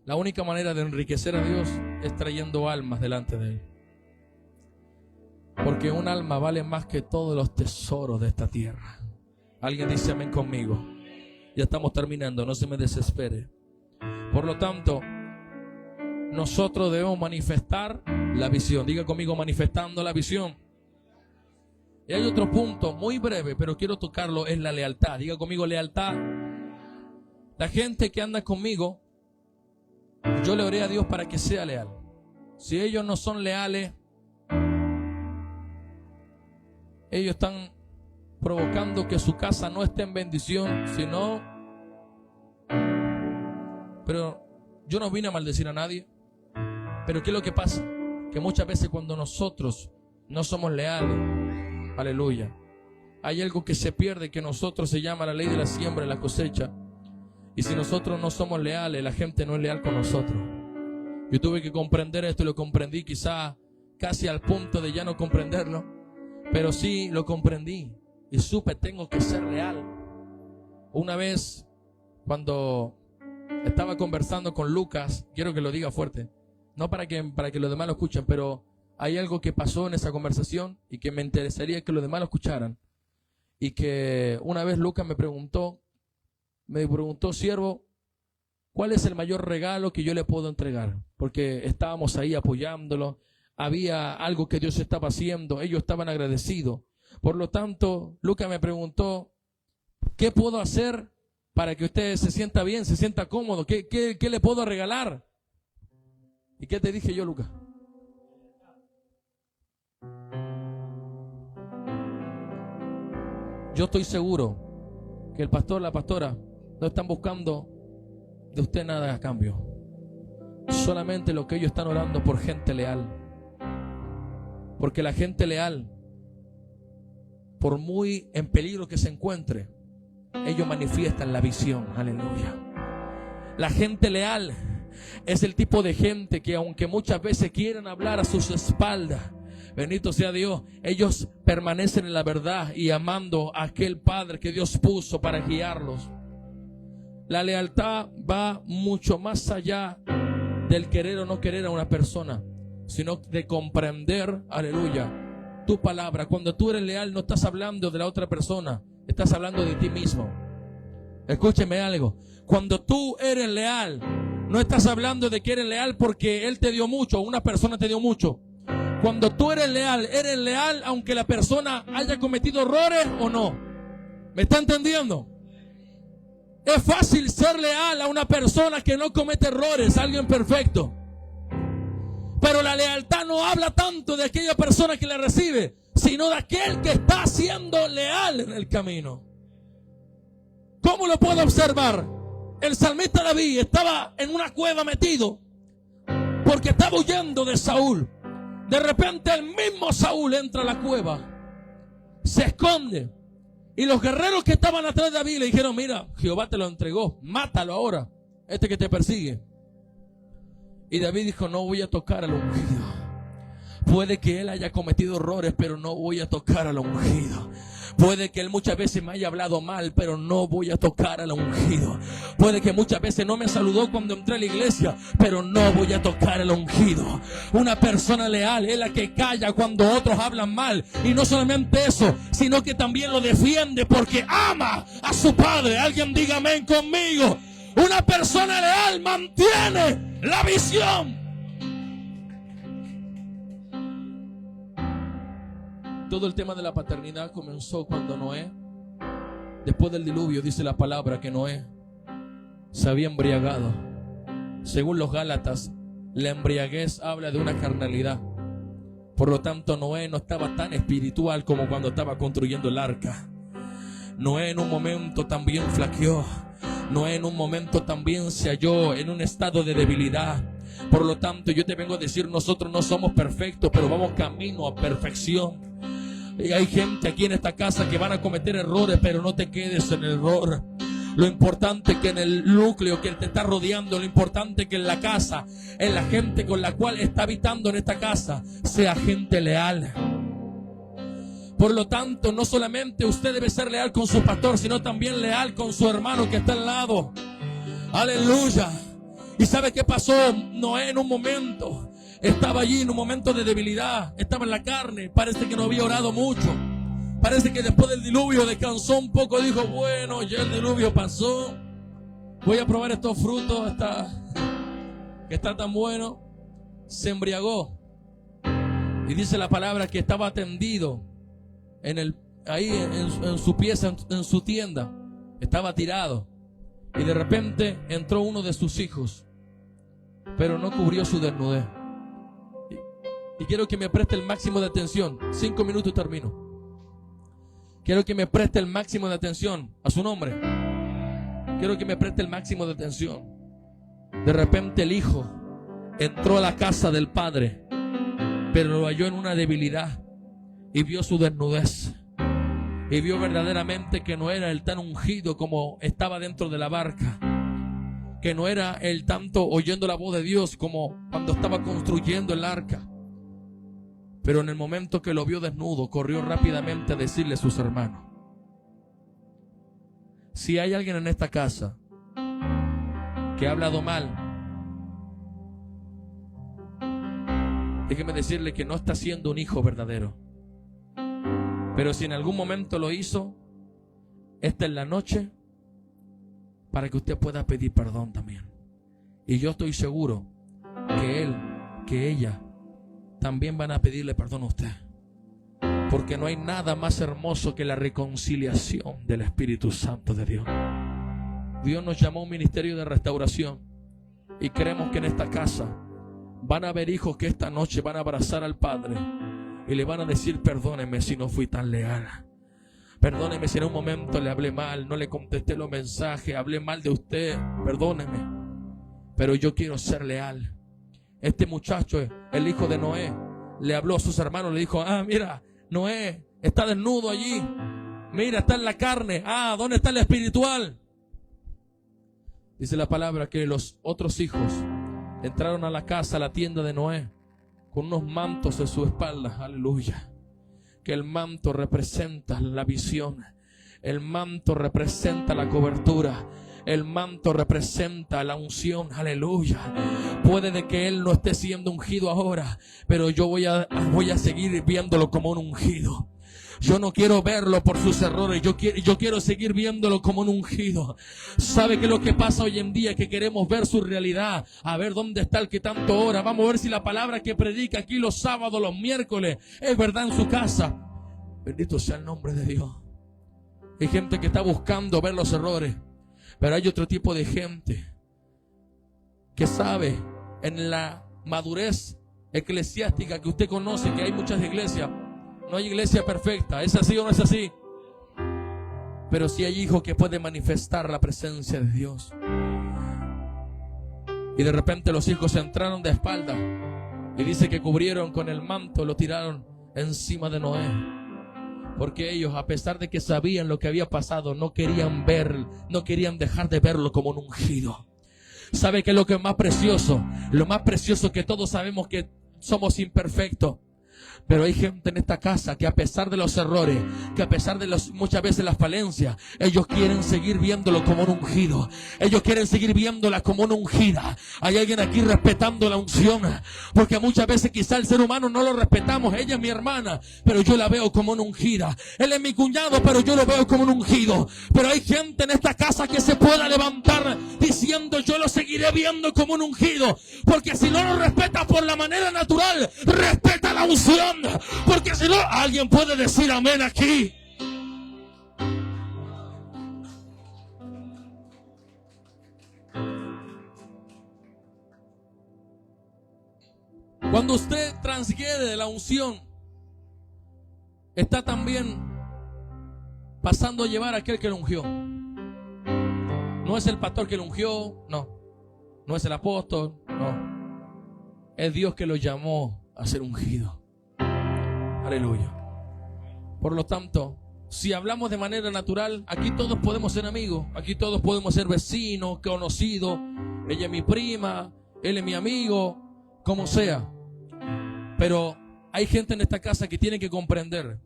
la única manera de enriquecer a Dios es trayendo almas delante de Él. Porque un alma vale más que todos los tesoros de esta tierra. Alguien dice amén conmigo. Ya estamos terminando, no se me desespere. Por lo tanto, nosotros debemos manifestar la visión. Diga conmigo: manifestando la visión. Y hay otro punto muy breve, pero quiero tocarlo: es la lealtad. Diga conmigo: lealtad. La gente que anda conmigo, yo le oré a Dios para que sea leal. Si ellos no son leales, ellos están provocando que su casa no esté en bendición, sino... Pero yo no vine a maldecir a nadie. Pero ¿qué es lo que pasa? Que muchas veces cuando nosotros no somos leales, aleluya, hay algo que se pierde, que nosotros se llama la ley de la siembra y la cosecha. Y si nosotros no somos leales, la gente no es leal con nosotros. Yo tuve que comprender esto y lo comprendí quizá casi al punto de ya no comprenderlo. Pero sí lo comprendí y supe: tengo que ser leal. Una vez, cuando estaba conversando con Lucas, quiero que lo diga fuerte, no para que los demás lo escuchen, pero hay algo que pasó en esa conversación y que me interesaría que los demás lo escucharan. Y que una vez Lucas me preguntó: siervo, ¿cuál es el mayor regalo que yo le puedo entregar? Porque estábamos ahí apoyándolo. Había algo que Dios estaba haciendo. Ellos estaban agradecidos. Por lo tanto, Lucas me preguntó: ¿qué puedo hacer para que usted se sienta bien, se sienta cómodo? ¿Qué le puedo regalar? ¿Y qué te dije yo, Lucas? Yo estoy seguro que el pastor, la pastora, no están buscando de usted nada a cambio. Solamente lo que ellos están orando por gente leal. Porque la gente leal por muy en peligro que se encuentre, ellos manifiestan la visión. Aleluya. La gente leal es el tipo de gente que, aunque muchas veces quieran hablar a sus espaldas, bendito sea Dios, ellos permanecen en la verdad y amando a aquel Padre que Dios puso para guiarlos. La lealtad va mucho más allá del querer o no querer a una persona, sino de comprender, aleluya, tu palabra. Cuando tú eres leal, no estás hablando de la otra persona, estás hablando de ti mismo. Escúcheme algo. Cuando tú eres leal, no estás hablando de que eres leal porque él te dio mucho o una persona te dio mucho. Cuando tú eres leal aunque la persona haya cometido errores o no. ¿Me está entendiendo? Es fácil ser leal a una persona que no comete errores, alguien perfecto. Pero la lealtad no habla tanto de aquella persona que la recibe, sino de aquel que está siendo leal en el camino. ¿Cómo lo puedo observar? El salmista David estaba en una cueva metido porque estaba huyendo de Saúl. De repente el mismo Saúl entra a la cueva, se esconde, y los guerreros que estaban atrás de David le dijeron: mira, Jehová te lo entregó, mátalo ahora, este que te persigue. Y David dijo: no voy a tocar al ungido. Puede que él haya cometido errores, pero no voy a tocar al ungido. Puede que él muchas veces me haya hablado mal, pero no voy a tocar al ungido. Puede que muchas veces no me saludó cuando entré a la iglesia, pero no voy a tocar al ungido. Una persona leal es la que calla cuando otros hablan mal. Y no solamente eso, sino que también lo defiende porque ama a su padre. Alguien diga amén conmigo. Una persona leal mantiene la visión. Todo el tema de la paternidad comenzó cuando Noé, después del diluvio, dice la palabra que Noé se había embriagado. Según los Gálatas, la embriaguez habla de una carnalidad. Por lo tanto, Noé no estaba tan espiritual como cuando estaba construyendo el arca. Noé en un momento también flaqueó. Noé en un momento también se halló en un estado de debilidad. Por lo tanto, yo te vengo a decir, nosotros no somos perfectos, pero vamos camino a perfección. Y hay gente aquí en esta casa que van a cometer errores, pero no te quedes en el error. Lo importante es que en el núcleo que te está rodeando, lo importante es que en la casa, en la gente con la cual está habitando en esta casa, sea gente leal. Por lo tanto, no solamente usted debe ser leal con su pastor, sino también leal con su hermano que está al lado. Aleluya. ¿Y sabe qué pasó? Noé en un momento estaba allí, en un momento de debilidad, estaba en la carne, parece que no había orado mucho. Parece que después del diluvio descansó un poco, dijo: bueno, ya el diluvio pasó, voy a probar estos frutos que está tan bueno. Se embriagó. Y dice la palabra que estaba tendido ahí en su pieza, en su tienda. Estaba tirado. Y de repente entró uno de sus hijos, pero no cubrió su desnudez. Y quiero que me preste el máximo de atención. 5 minutos y termino. Quiero que me preste el máximo de atención a su nombre. Quiero que me preste el máximo de atención. De repente el hijo entró a la casa del padre, pero lo halló en una debilidad y vio su desnudez. Y vio verdaderamente que no era el tan ungido como estaba dentro de la barca. Que no era el tanto oyendo la voz de Dios como cuando estaba construyendo el arca. Pero en el momento que lo vio desnudo, corrió rápidamente a decirle a sus hermanos. Si hay alguien en esta casa que ha hablado mal, déjeme decirle que no está siendo un hijo verdadero. Pero si en algún momento lo hizo, esta es la noche para que usted pueda pedir perdón también. Y yo estoy seguro que él, que ella, también van a pedirle perdón a usted. Porque no hay nada más hermoso que la reconciliación del Espíritu Santo de Dios. Dios nos llamó a un ministerio de restauración. Y creemos que en esta casa van a haber hijos que esta noche van a abrazar al Padre y le van a decir: perdóneme si no fui tan leal. Perdóneme si en un momento le hablé mal, no le contesté los mensajes, hablé mal de usted. Perdóneme. Pero yo quiero ser leal. Este muchacho, el hijo de Noé, le habló a sus hermanos, le dijo: mira, Noé, Está desnudo allí. Mira, está en la carne. ¿Dónde está el espiritual? Dice la palabra que los otros hijos entraron a la casa, a la tienda de Noé, con unos mantos en su espalda. Aleluya. Que el manto representa la visión. El manto representa la cobertura. El manto representa la unción. Aleluya. Puede de que él no esté siendo ungido ahora, pero yo voy a seguir viéndolo como un ungido. Yo no quiero verlo por sus errores. Yo quiero seguir viéndolo como un ungido. ¿Sabe qué es lo que pasa hoy en día? Que queremos ver su realidad. A ver dónde está el que tanto ora. Vamos a ver si la palabra que predica aquí los sábados, los miércoles, es verdad en su casa. Bendito sea el nombre de Dios. Hay gente que está buscando ver los errores. Pero hay otro tipo de gente que sabe en la madurez eclesiástica que usted conoce, que hay muchas iglesias. No hay iglesia perfecta. ¿Es así o no es así? Pero sí hay hijos que pueden manifestar la presencia de Dios. Y de repente los hijos se entraron de espalda. Y dice que cubrieron con el manto, lo tiraron encima de Noé. Porque ellos, a pesar de que sabían lo que había pasado, no querían dejar de verlo como un ungido. ¿Sabe qué es lo que es más precioso? Lo más precioso, que todos sabemos que somos imperfectos. Pero hay gente en esta casa que, a pesar de los errores, que a pesar de muchas veces las falencias, ellos quieren seguir viéndolo como un ungido. Ellos quieren seguir viéndola como una ungida. Hay alguien aquí respetando la unción, porque muchas veces quizá el ser humano no lo respetamos. Ella es mi hermana, pero yo la veo como una ungida. Él es mi cuñado, pero yo lo veo como un ungido. Pero hay gente en esta casa que se pueda levantar diciendo: yo lo seguiré viendo como un ungido. Porque si no lo respeta por la manera natural, respeta la unción. Porque si no, alguien puede decir amén aquí. Cuando usted transgrede la unción, está también pasando a llevar a aquel que lo ungió. No es el pastor que lo ungió, no. No es el apóstol, no. Es Dios que lo llamó a ser ungido. Aleluya. Por lo tanto, si hablamos de manera natural, aquí todos podemos ser amigos, aquí todos podemos ser vecinos, conocidos. Ella es mi prima, él es mi amigo, como sea. Pero hay gente en esta casa que tiene que comprender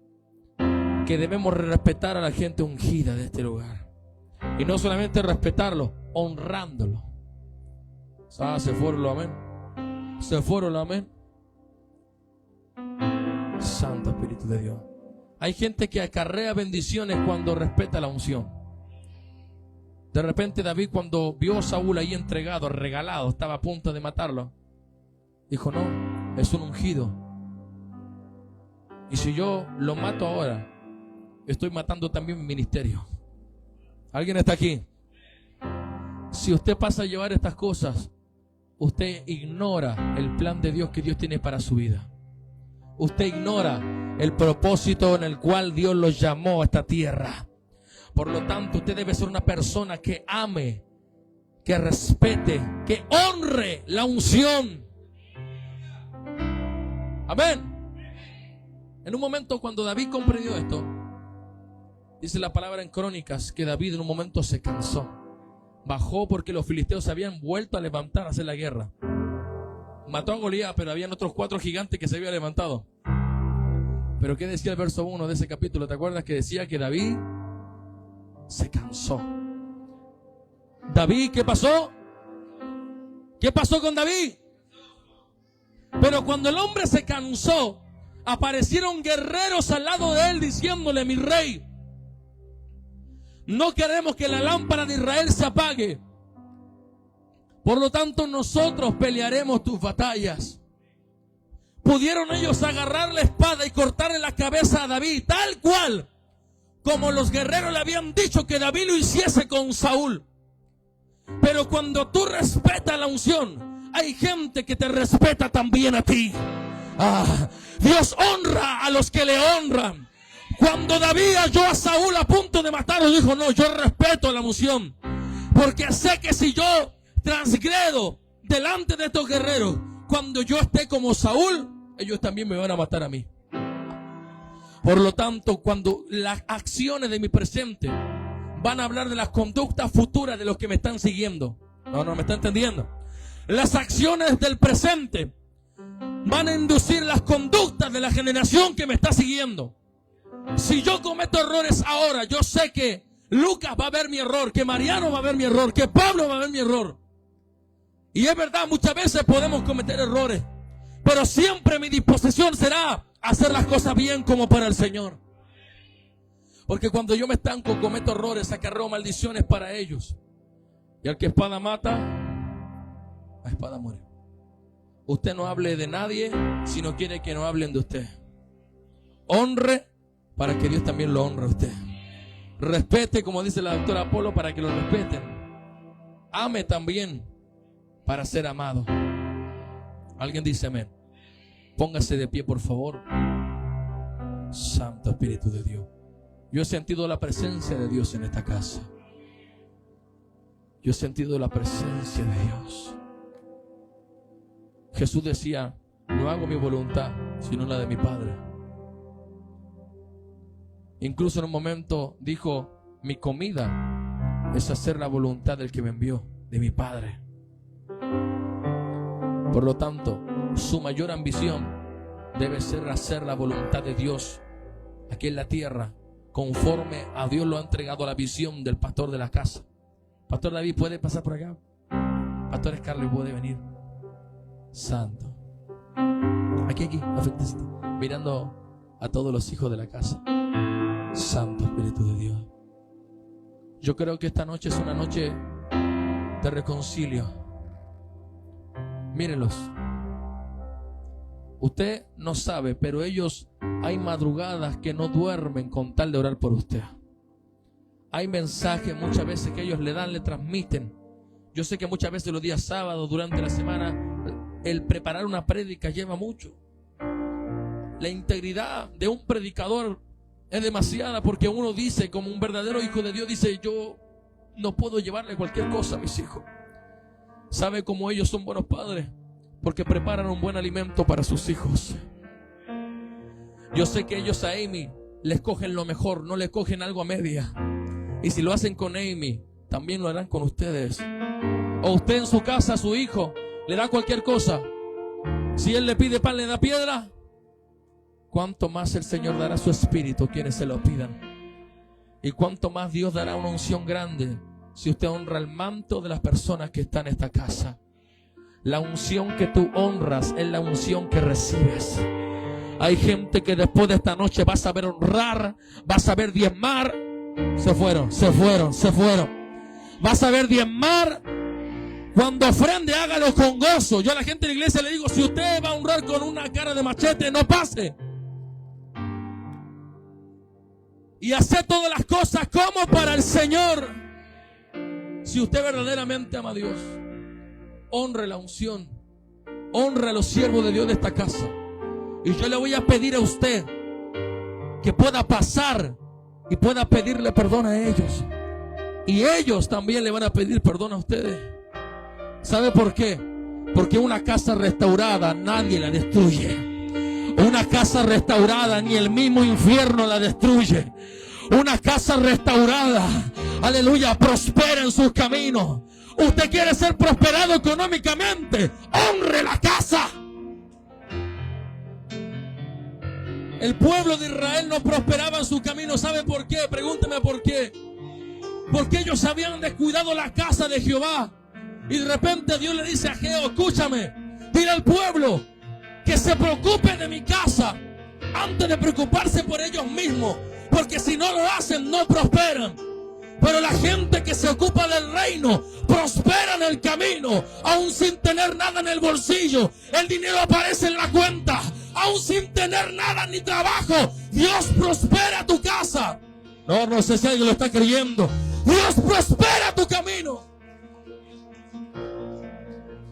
que debemos respetar a la gente ungida de este lugar. Y no solamente respetarlo, honrándolo. Se fueron los amén. Se fueron los amén. Santo Espíritu de Dios. Hay gente que acarrea bendiciones cuando respeta la unción. De repente David, cuando vio a Saúl ahí entregado, regalado, estaba a punto de matarlo, dijo: no, es un ungido. Y si yo lo mato ahora, estoy matando también mi ministerio. ¿Alguien está aquí? Si usted pasa a llevar estas cosas, usted ignora el plan de Dios que Dios tiene para su vida. Usted ignora el propósito en el cual Dios los llamó a esta tierra. Por lo tanto, usted debe ser una persona que ame, que respete, que honre la unción. Amén. En un momento, cuando David comprendió esto, dice la palabra en Crónicas que David en un momento se cansó. Bajó porque los filisteos se habían vuelto a levantar a hacer la guerra. Mató a Goliat, pero habían otros 4 gigantes que se habían levantado. Pero ¿qué decía el verso 1 de ese capítulo? ¿Te acuerdas que decía que David se cansó? David, ¿qué pasó? ¿Qué pasó con David? Pero cuando el hombre se cansó, aparecieron guerreros al lado de él diciéndole: mi rey, no queremos que la lámpara de Israel se apague. Por lo tanto, nosotros pelearemos tus batallas. Pudieron ellos agarrar la espada y cortarle la cabeza a David, tal cual como los guerreros le habían dicho que David lo hiciese con Saúl. Pero cuando tú respetas la unción, hay gente que te respeta también a ti. Dios honra a los que le honran. Cuando David halló a Saúl a punto de matarlo, dijo: no, yo respeto la unción, porque sé que si yo transgredo delante de estos guerreros, cuando yo esté como Saúl, ellos también me van a matar a mí. Por lo tanto, cuando las acciones de mi presente van a hablar de las conductas futuras de los que me están siguiendo. No me está entendiendo. Las acciones del presente van a inducir las conductas de la generación que me está siguiendo. Si yo cometo errores ahora, yo sé que Lucas va a ver mi error, que Mariano va a ver mi error, que Pablo va a ver mi error. Y es verdad, muchas veces podemos cometer errores, pero siempre mi disposición será hacer las cosas bien como para el Señor. Porque cuando yo me estanco, cometo errores, acarreo maldiciones para ellos. Y al que espada mata, a espada muere. Usted no hable de nadie si no quiere que no hablen de usted. Honre para que Dios también lo honre a usted. Respete, como dice la doctora Apolo, para que lo respeten. Ame también para ser amado. Alguien dice amén. Póngase de pie, por favor. Santo Espíritu de Dios. Yo he sentido la presencia de Dios en esta casa. Yo he sentido la presencia de Dios. Jesús decía: no hago mi voluntad, sino la de mi Padre. Incluso en un momento dijo: mi comida es hacer la voluntad del que me envió, de mi Padre. Por lo tanto, su mayor ambición debe ser hacer la voluntad de Dios aquí en la tierra, conforme a Dios lo ha entregado a la visión del pastor de la casa. Pastor David, ¿puede pasar por acá? Pastor Scarlett, ¿puede venir? Santo. Aquí, mirando a todos los hijos de la casa. Santo Espíritu de Dios. Yo creo que esta noche es una noche de reconcilio. Mírenlos. Usted no sabe, pero ellos, hay madrugadas que no duermen con tal de orar por usted. Hay mensajes muchas veces que ellos le dan, le transmiten. Yo sé que muchas veces los días sábados, durante la semana, el preparar una prédica lleva mucho. La integridad de un predicador es demasiada, porque uno dice, como un verdadero hijo de Dios, dice: yo no puedo llevarle cualquier cosa a mis hijos. ¿Sabe cómo ellos son buenos padres? Porque preparan un buen alimento para sus hijos. Yo sé que ellos a Amy les cogen lo mejor, no le cogen algo a media. Y si lo hacen con Amy, también lo harán con ustedes. O usted en su casa a su hijo le da cualquier cosa. Si él le pide pan, le da piedra. Cuánto más el Señor dará su espíritu a quienes se lo pidan. Y cuánto más Dios dará una unción grande si usted honra el manto de las personas que están en esta casa. La unción que tú honras es la unción que recibes. Hay gente que después de esta noche va a saber honrar, va a saber diezmar. Se fueron. Va a saber diezmar. Cuando ofrende, hágalo con gozo. Yo a la gente de la iglesia le digo: si usted va a honrar con una cara de machete, no pase. Y hacer todas las cosas como para el Señor. Si usted verdaderamente ama a Dios, honre la unción, honre a los siervos de Dios de esta casa. Y yo le voy a pedir a usted que pueda pasar y pueda pedirle perdón a ellos. Y ellos también le van a pedir perdón a ustedes. ¿Sabe por qué? Porque una casa restaurada nadie la destruye. Una casa restaurada ni el mismo infierno la destruye. Una casa restaurada, aleluya, prospera en sus caminos. Usted quiere ser prosperado económicamente, honre la casa. El pueblo de Israel no prosperaba en su camino. ¿Sabe por qué? Pregúnteme por qué. Porque ellos habían descuidado la casa de Jehová. Y de repente Dios le dice a Ageo: escúchame, dile al pueblo que se preocupe de mi casa antes de preocuparse por ellos mismos, porque si no lo hacen no prosperan. Pero la gente que se ocupa del reino prospera en el camino, aún sin tener nada en el bolsillo. El dinero aparece en la cuenta, aún sin tener nada ni trabajo. Dios prospera tu casa. No sé si alguien lo está creyendo. Dios prospera tu camino.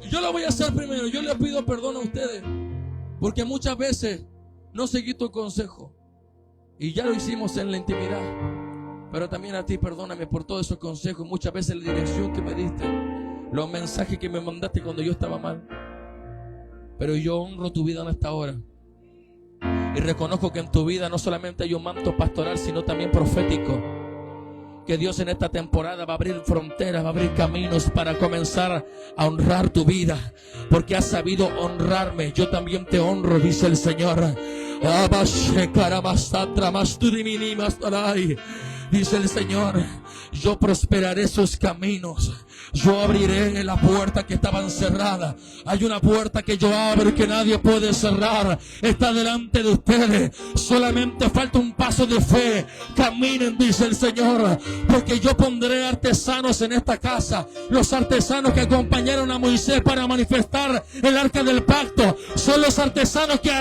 Y yo lo voy a hacer primero. Yo les pido perdón a ustedes, porque muchas veces no seguí tu consejo. Y ya lo hicimos en la intimidad. Pero también a ti, perdóname por todos esos consejos. Muchas veces la dirección que me diste, los mensajes que me mandaste cuando yo estaba mal. Pero yo honro tu vida en esta hora. Y reconozco que en tu vida no solamente hay un manto pastoral, sino también profético. Que Dios en esta temporada va a abrir fronteras, va a abrir caminos para comenzar a honrar tu vida. Porque has sabido honrarme, yo también te honro, dice el Señor. Dice el Señor, yo prosperaré sus caminos. Yo abriré la puerta que estaba cerrada. Hay una puerta que yo abro y que nadie puede cerrar. Está delante de ustedes. Solamente falta un paso de fe. Caminen, dice el Señor, porque yo pondré artesanos en esta casa. Los artesanos que acompañaron a Moisés para manifestar el arca del pacto son los artesanos que harán